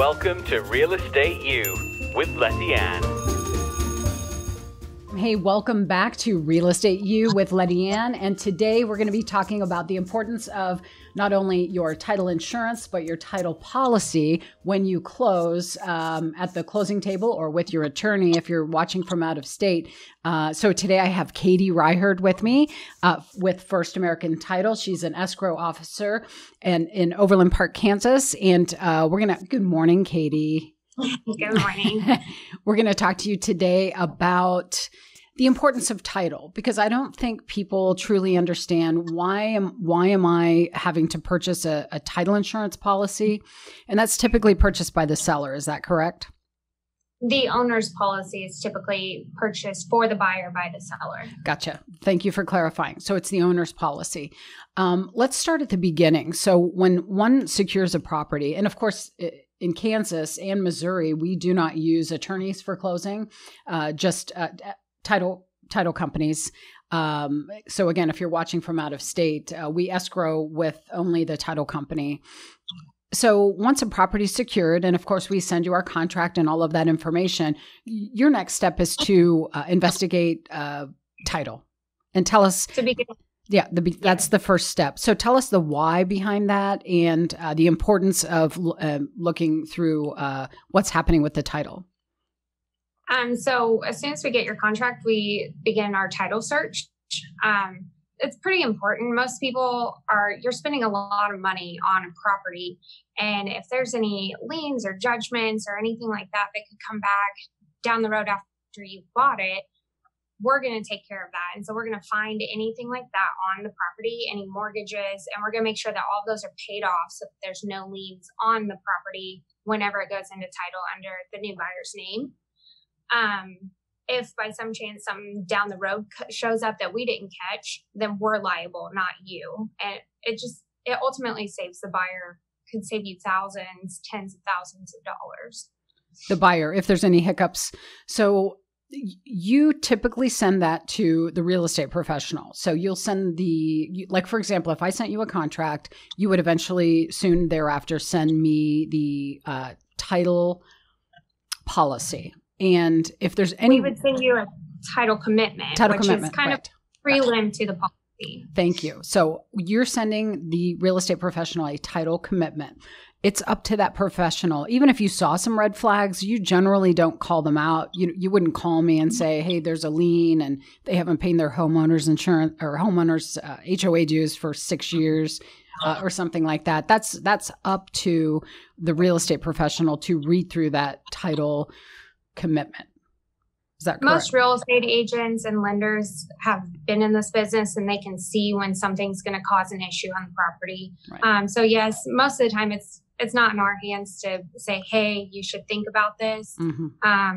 Welcome to Real Estate U with Letty Ann. Hey, welcome back to Real Estate U with Letty Ann. And today we're going to be talking about the importance of not only your title insurance, but your title policy when you close at the closing table or with your attorney if you're watching from out of state. So today I have Katie Ryherd with me with First American Title. She's an escrow officer and in Overland Park, Kansas. And good morning, Katie. Good morning. We're going to talk to you today about the importance of title, because I don't think people truly understand why am I having to purchase a title insurance policy? And that's typically purchased by the seller. Is that correct? The owner's policy is typically purchased for the buyer by the seller. Gotcha. Thank you for clarifying. So it's the owner's policy. Let's start at the beginning. So when one secures a property, and of course, in Kansas and Missouri, we do not use attorneys for closing, just title companies. So again, if you're watching from out of state, we escrow with only the title company. So once a property is secured, and of course we send you our contract and all of that information, your next step is to investigate title and tell us. To begin. Yeah, that's the first step. So tell us the why behind that and the importance of looking through what's happening with the title. So as soon as we get your contract, we begin our title search. It's pretty important. Most people you're spending a lot of money on a property. And if there's any liens or judgments or anything like that could come back down the road after you bought it, we're going to take care of that. And so we're going to find anything like that on the property, any mortgages, and we're going to make sure that all of those are paid off so that there's no liens on the property whenever it goes into title under the new buyer's name. If by some chance something down the road shows up that we didn't catch, then we're liable, not you. And it ultimately saves the buyer, could save you thousands, tens of thousands of dollars. The buyer, if there's any hiccups. So you typically send that to the real estate professional. So you'll send like, for example, if I sent you a contract, you would eventually soon thereafter send me the title policy. And if there's any, we would send you a title commitment, which is kind of prelim to the policy. Thank you. So you're sending the real estate professional a title commitment. It's up to that professional. Even if you saw some red flags, you generally don't call them out. You wouldn't call me and say, hey, there's a lien and they haven't paid their homeowner's insurance or homeowner's HOA dues for 6 years or something like that. That's up to the real estate professional to read through that title commitment. Is that correct? Most real estate agents and lenders have been in this business and they can see when something's going to cause an issue on the property. Right. So yes, most of the time it's not in our hands to say, hey, you should think about this. Mm-hmm.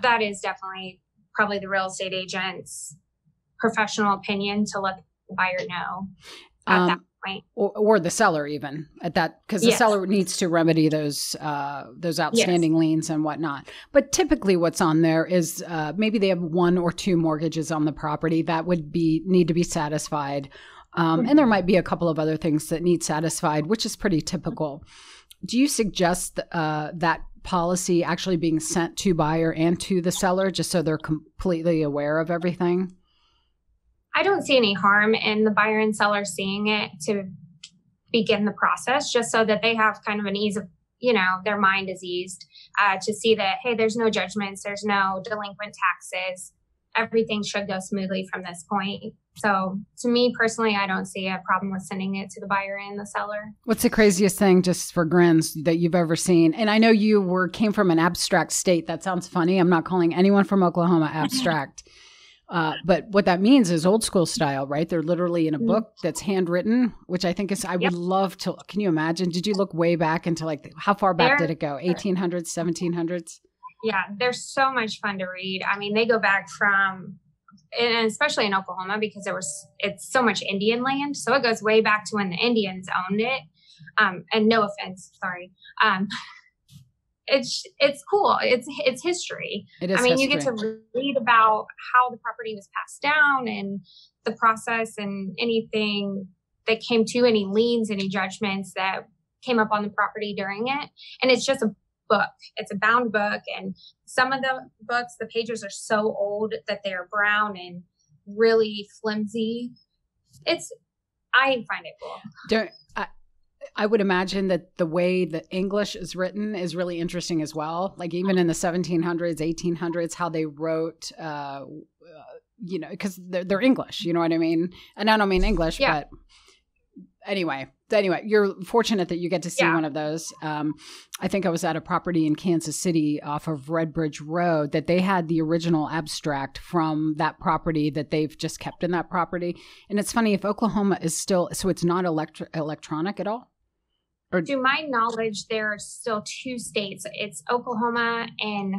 That is definitely probably the real estate agent's professional opinion to let the buyer know at that point. Or the seller even at that, because the seller needs to remedy those outstanding liens and whatnot. But typically what's on there is maybe they have 1 or 2 mortgages on the property that would need to be satisfied. And there might be a couple of other things that need satisfied, which is pretty typical. Do you suggest that policy actually being sent to buyer and to the seller just so they're completely aware of everything? I don't see any harm in the buyer and seller seeing it to begin the process, just so that they have kind of an ease of, their mind is eased to see that, hey, there's no judgments, there's no delinquent taxes. Everything should go smoothly from this point. So to me personally, I don't see a problem with sending it to the buyer and the seller. What's the craziest thing, just for grins, that you've ever seen? And I know you came from an abstract state. That sounds funny. I'm not calling anyone from Oklahoma abstract. But what that means is old school style, right? They're literally in a book that's handwritten, which I think is, I would love to, can you imagine? Did you look way back into how far back did it go? 1800s, 1700s? Yeah, they're so much fun to read. I mean, they go back from, and especially in Oklahoma, because it's so much Indian land. So it goes way back to when the Indians owned it. And no offense, sorry. It's cool. It's history. It is. I mean, you get to read about how the property was passed down and the process and anything that came to any liens, any judgments that came up on the property during it. And it's just a book. It's a bound book. And some of the books, the pages are so old that they're brown and really flimsy. I find it cool. I would imagine that the way the English is written is really interesting as well. Like even in the 1700s, 1800s, how they wrote, because they're English, you know what I mean? And I don't mean English, but anyway, you're fortunate that you get to see one of those. I think I was at a property in Kansas City off of Red Bridge Road that they had the original abstract from that property that they've just kept in that property. And it's funny, if Oklahoma is still, so it's not electronic at all? Or, to my knowledge, there are still 2 states. It's Oklahoma and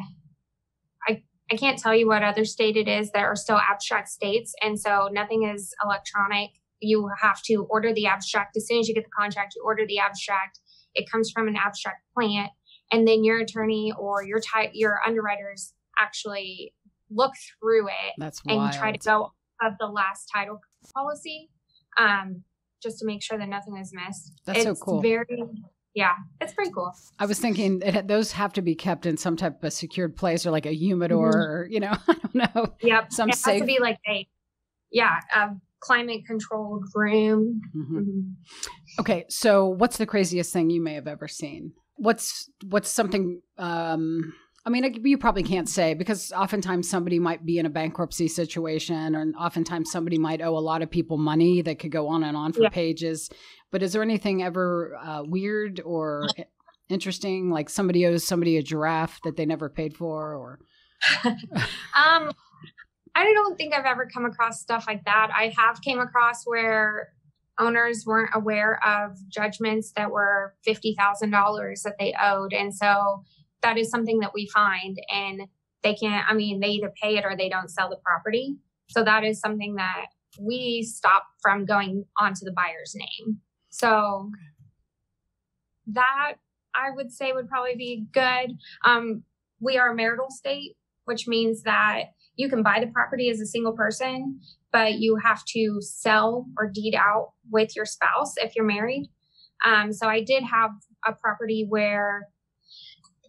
I can't tell you what other state it is that are still abstract states. And so nothing is electronic. You have to order the abstract. As soon as you get the contract, you order the abstract. It comes from an abstract plant. And then your attorney or your underwriters actually look through it. That's wild. And try to go of the last title policy. Just to make sure that nothing is missed. That's so cool. It's pretty cool. I was thinking those have to be kept in some type of secured place or like a humidor or, I don't know. Yep. It has to be like a climate controlled room. Mm-hmm. Mm-hmm. Okay. So what's the craziest thing you may have ever seen? What's something, you probably can't say because oftentimes somebody might be in a bankruptcy situation or oftentimes somebody might owe a lot of people money that could go on and on for pages. But is there anything ever weird or interesting, like somebody owes somebody a giraffe that they never paid for? Or I don't think I've ever come across stuff like that. I have came across where owners weren't aware of judgments that were $50,000 that they owed. And so that is something that we find, and they can't, they either pay it or they don't sell the property. So that is something that we stop from going onto the buyer's name. So that I would say would probably be good. We are a marital state, which means that you can buy the property as a single person, but you have to sell or deed out with your spouse if you're married. So I did have a property where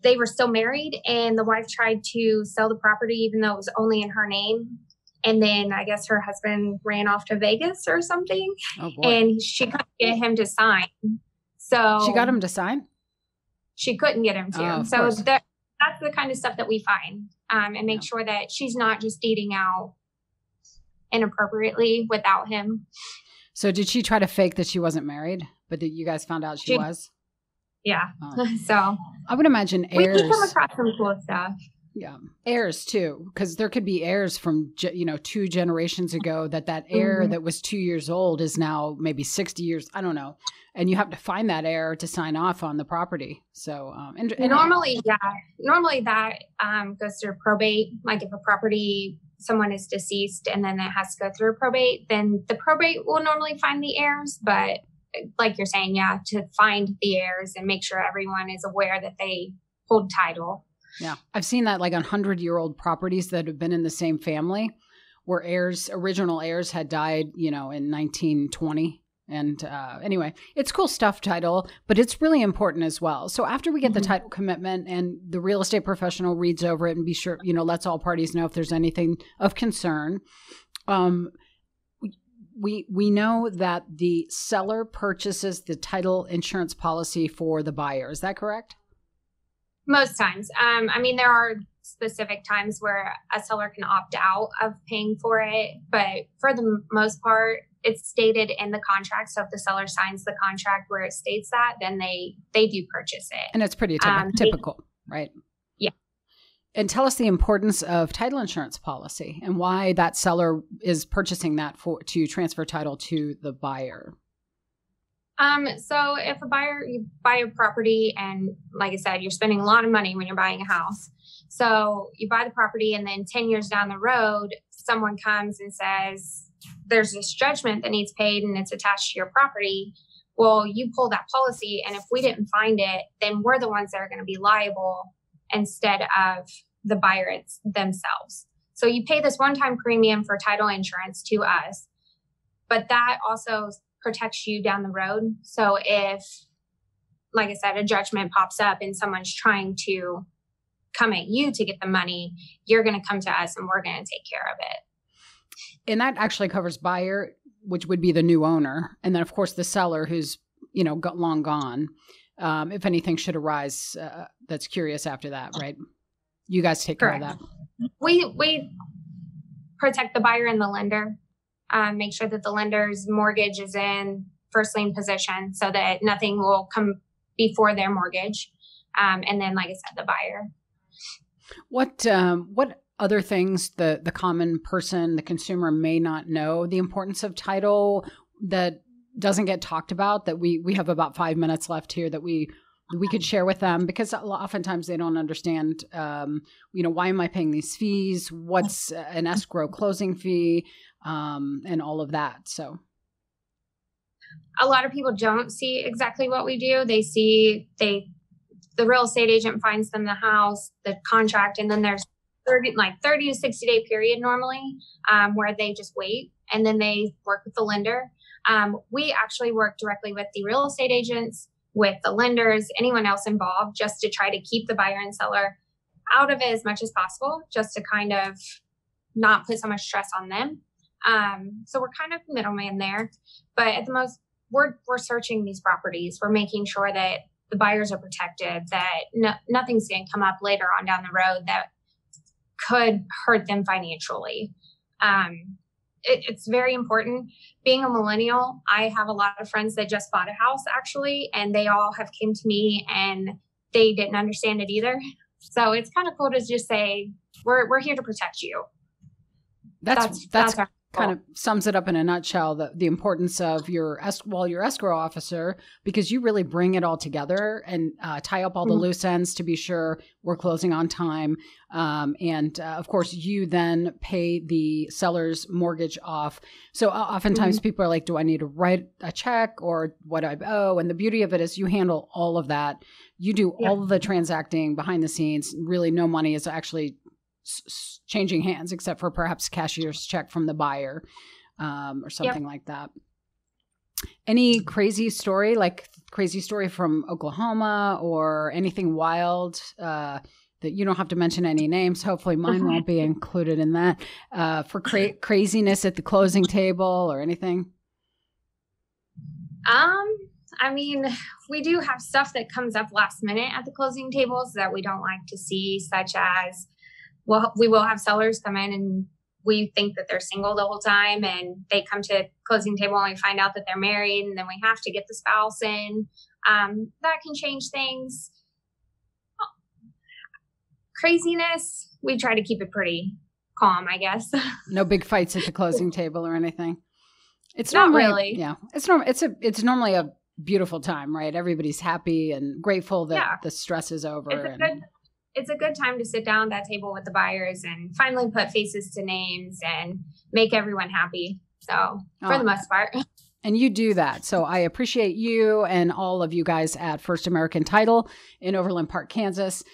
they were still married and the wife tried to sell the property even though it was only in her name. And then I guess her husband ran off to Vegas or something. Oh boy. And she couldn't get him to sign. So she got him to sign? She couldn't get him to. So that's the kind of stuff that we find and make sure that she's not just deeding out inappropriately without him. So did she try to fake that she wasn't married, but that you guys found out she was? Yeah. So I would imagine heirs. We come across some cool stuff. Yeah. Heirs too, because there could be heirs from, 2 generations ago that heir that was 2 years old is now maybe 60 years. I don't know. And you have to find that heir to sign off on the property. So normally that goes through probate. Like if a property, someone is deceased and then it has to go through probate, then the probate will normally find the heirs. But like you're saying, to find the heirs and make sure everyone is aware that they hold title. Yeah. I've seen that like on 100-year-old properties that have been in the same family where original heirs had died, in 1920. And anyway, it's cool stuff, title, but it's really important as well. So after we get the title commitment and the real estate professional reads over it and be sure, lets all parties know if there's anything of concern. We know that the seller purchases the title insurance policy for the buyer. Is that correct? Most times. There are specific times where a seller can opt out of paying for it, but for the most part, it's stated in the contract. So if the seller signs the contract where it states that, then they do purchase it. And it's pretty typical, right? Yeah. And tell us the importance of title insurance policy and why that seller is purchasing that to transfer title to the buyer. So if you buy a property and like I said, you're spending a lot of money when you're buying a house. So you buy the property and then 10 years down the road, someone comes and says, there's this judgment that needs paid and it's attached to your property. Well, you pull that policy. And if we didn't find it, then we're the ones that are going to be liable instead of the buyer themselves. So you pay this one-time premium for title insurance to us, but that also protects you down the road. So if, like I said, a judgment pops up and someone's trying to come at you to get the money, you're going to come to us and we're going to take care of it. And that actually covers buyer, which would be the new owner. And then, of course, the seller who's, long gone. If anything should arise, that's curious after that, right? You guys take care of that. We protect the buyer and the lender, make sure that the lender's mortgage is in first lien position so that nothing will come before their mortgage. And then, like I said, the buyer. What other things the common person, the consumer may not know? The importance of title that doesn't get talked about, that we have about 5 minutes left here that we could share with them, because oftentimes they don't understand, why am I paying these fees? What's an escrow closing fee, and all of that. So a lot of people don't see exactly what we do. They see the real estate agent finds them the house, the contract, and then there's 30 to 60 day period normally, where they just wait and then they work with the lender. We actually work directly with the real estate agents, with the lenders, anyone else involved, just to try to keep the buyer and seller out of it as much as possible, just to kind of not put so much stress on them. So we're kind of the middleman there, but at the most, we're searching these properties. We're making sure that the buyers are protected, that nothing's going to come up later on down the road that could hurt them financially. It's very important. Being a millennial, I have a lot of friends that just bought a house actually, and they all have came to me and they didn't understand it either. So it's kind of cool to just say, we're here to protect you. That's our kind of sums it up in a nutshell, the importance of your escrow officer, because you really bring it all together and tie up all the loose ends to be sure we're closing on time. And of course, you then pay the seller's mortgage off. So oftentimes people are like, do I need to write a check or what do I owe? And the beauty of it is you handle all of that. You do all of the transacting behind the scenes. Really, no money is actually changing hands except for perhaps cashier's check from the buyer, or something like that. Any crazy story from Oklahoma or anything wild, that you don't have to mention any names. Hopefully mine won't be included in that, for craziness at the closing table or anything? I mean, we do have stuff that comes up last minute at the closing tables that we don't like to see, such as, well, we will have sellers come in and we think that they're single the whole time, and they come to closing table and we find out that they're married, and then we have to get the spouse in. That can change things. Craziness, we try to keep it pretty calm, I guess. No big fights at the closing table or anything. It's not really. Yeah, it's normally a beautiful time, right? Everybody's happy and grateful that the stress is over. It's a good time to sit down at that table with the buyers and finally put faces to names and make everyone happy. So for the most part. And you do that. So I appreciate you and all of you guys at First American Title in Overland Park, Kansas.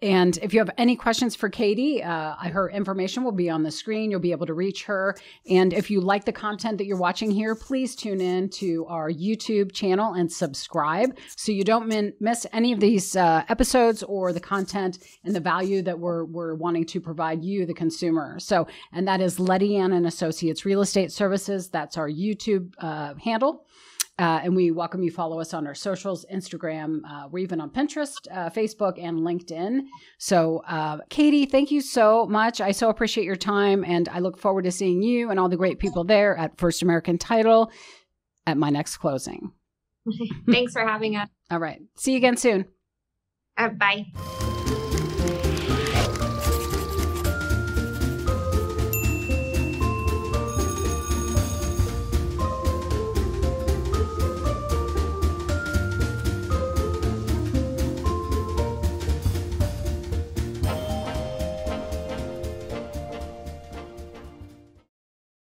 And if you have any questions for Katie, her information will be on the screen. You'll be able to reach her. And if you like the content that you're watching here, please tune in to our YouTube channel and subscribe so you don't miss any of these episodes or the content and the value that we're wanting to provide you, the consumer. So, and that is Letty Ann and Associates Real Estate Services. That's our YouTube handle. And we welcome you follow us on our socials, Instagram, we're even on Pinterest, Facebook, and LinkedIn. So, Katie, thank you so much. I so appreciate your time, and I look forward to seeing you and all the great people there at First American Title at my next closing. Thanks for having us. All right. See you again soon. Bye.